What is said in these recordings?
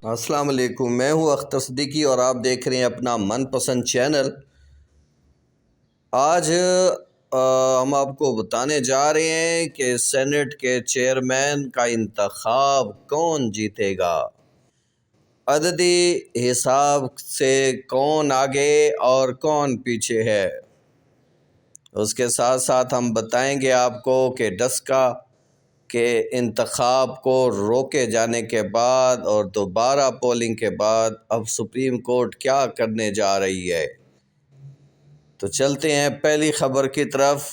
السلام علیکم، میں ہوں اختر صدیقی اور آپ دیکھ رہے ہیں اپنا من پسند چینل۔ آج ہم آپ کو بتانے جا رہے ہیں کہ سینٹ کے چیئرمین کا انتخاب کون جیتے گا، عددی حساب سے کون آگے اور کون پیچھے ہے۔ اس کے ساتھ ساتھ ہم بتائیں گے آپ کو کہ ڈسکا کے انتخاب کو روکے جانے کے بعد اور دوبارہ پولنگ کے بعد اب سپریم کورٹ کیا کرنے جا رہی ہے۔ تو چلتے ہیں پہلی خبر کی طرف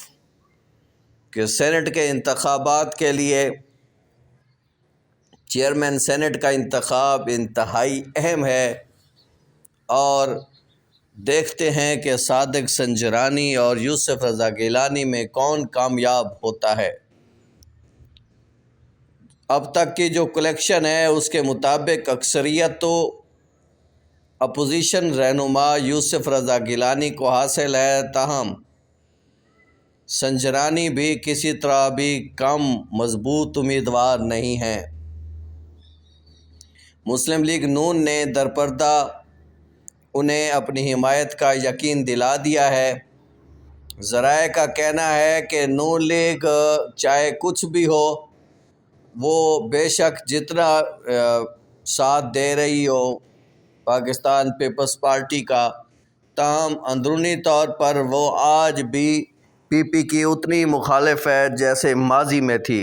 کہ سینٹ کے انتخابات کے لیے چیئرمین سینٹ کا انتخاب انتہائی اہم ہے، اور دیکھتے ہیں کہ صادق سنجرانی اور یوسف رضا گیلانی میں کون کامیاب ہوتا ہے۔ اب تک کی جو کلیکشن ہے اس کے مطابق اکثریت تو اپوزیشن رہنما یوسف رضا گیلانی کو حاصل ہے، تاہم سنجرانی بھی کسی طرح بھی کم مضبوط امیدوار نہیں ہیں۔ مسلم لیگ نون نے درپردہ انہیں اپنی حمایت کا یقین دلا دیا ہے۔ ذرائع کا کہنا ہے کہ نون لیگ چاہے کچھ بھی ہو، وہ بے شک جتنا ساتھ دے رہی ہو پاکستان پیپلز پارٹی کا، تاہم اندرونی طور پر وہ آج بھی پی پی کی اتنی مخالف ہے جیسے ماضی میں تھی،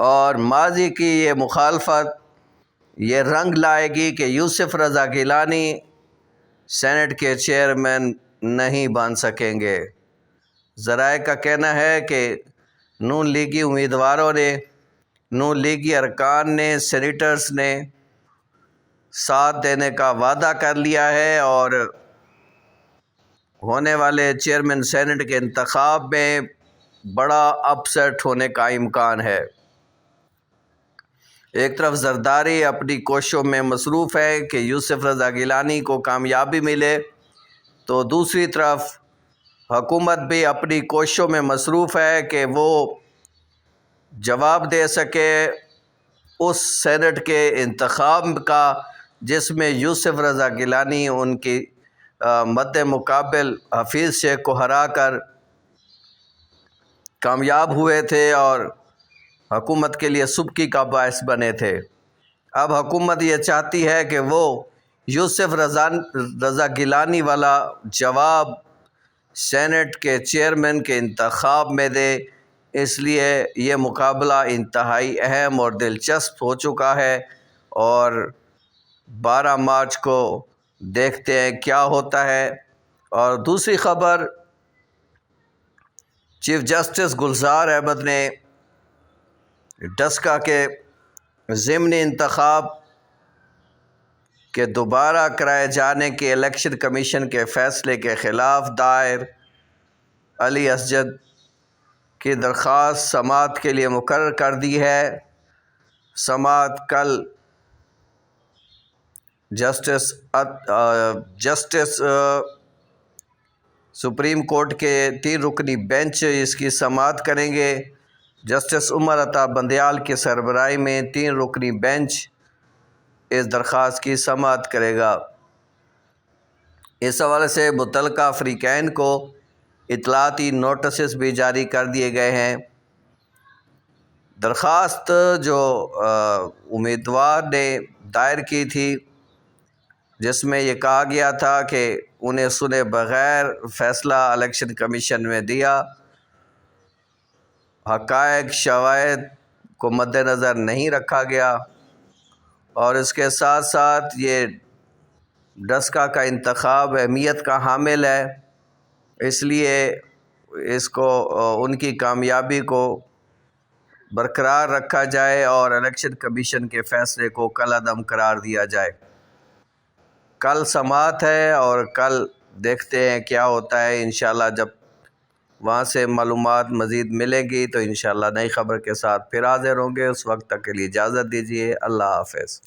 اور ماضی کی یہ مخالفت یہ رنگ لائے گی کہ یوسف رضا گیلانی سینٹ کے چیئرمین نہیں بن سکیں گے۔ ذرائع کا کہنا ہے کہ نون لیگی امیدواروں نے، نون لیگی ارکان نے، سینیٹرز نے ساتھ دینے کا وعدہ کر لیا ہے، اور ہونے والے چیئرمین سینٹ کے انتخاب میں بڑا اپ سیٹ ہونے کا امکان ہے۔ ایک طرف زرداری اپنی کوششوں میں مصروف ہے کہ یوسف رضا گیلانی کو کامیابی ملے، تو دوسری طرف حکومت بھی اپنی کوششوں میں مصروف ہے کہ وہ جواب دے سکے اس سینٹ کے انتخاب کا جس میں یوسف رضا گیلانی ان کی مد مقابل حفیظ شیخ کو ہرا کر کامیاب ہوئے تھے اور حکومت کے لیے سبکی کا باعث بنے تھے۔ اب حکومت یہ چاہتی ہے کہ وہ یوسف رضا گیلانی والا جواب سینٹ کے چیئرمین کے انتخاب میں دے، اس لیے یہ مقابلہ انتہائی اہم اور دلچسپ ہو چکا ہے، اور 12 مارچ کو دیکھتے ہیں کیا ہوتا ہے۔ اور دوسری خبر، چیف جسٹس گلزار احمد نے ڈسکا کے ضمنی انتخاب کے دوبارہ کرائے جانے کے الیکشن کمیشن کے فیصلے کے خلاف دائر علی اسجد کی درخواست سماعت کے لیے مقرر کر دی ہے۔ سماعت کل جسٹس سپریم کورٹ کے 3 رکنی بینچ اس کی سماعت کریں گے۔ جسٹس عمر عطا بندیال کی سربراہی میں 3 رکنی بینچ اس درخواست کی سماعت کرے گا۔ اس حوالے سے متعلقہ فریقین کو اطلاعاتی نوٹسز بھی جاری کر دیے گئے ہیں۔ درخواست جو امیدوار نے دائر کی تھی، جس میں یہ کہا گیا تھا کہ انہیں سنے بغیر فیصلہ الیکشن کمیشن میں دیا، حقائق شواہد کو مد نظر نہیں رکھا گیا، اور اس کے ساتھ ساتھ یہ ڈسکا کا انتخاب اہمیت کا حامل ہے، اس لیے اس کو ان کی کامیابی کو برقرار رکھا جائے اور الیکشن کمیشن کے فیصلے کو کالعدم قرار دیا جائے۔ کل سماعت ہے اور کل دیکھتے ہیں کیا ہوتا ہے۔ انشاءاللہ جب وہاں سے معلومات مزید ملے گی تو انشاءاللہ نئی خبر کے ساتھ پھر حاضر ہوں گے۔ اس وقت تک کے لیے اجازت دیجیے۔ اللہ حافظ۔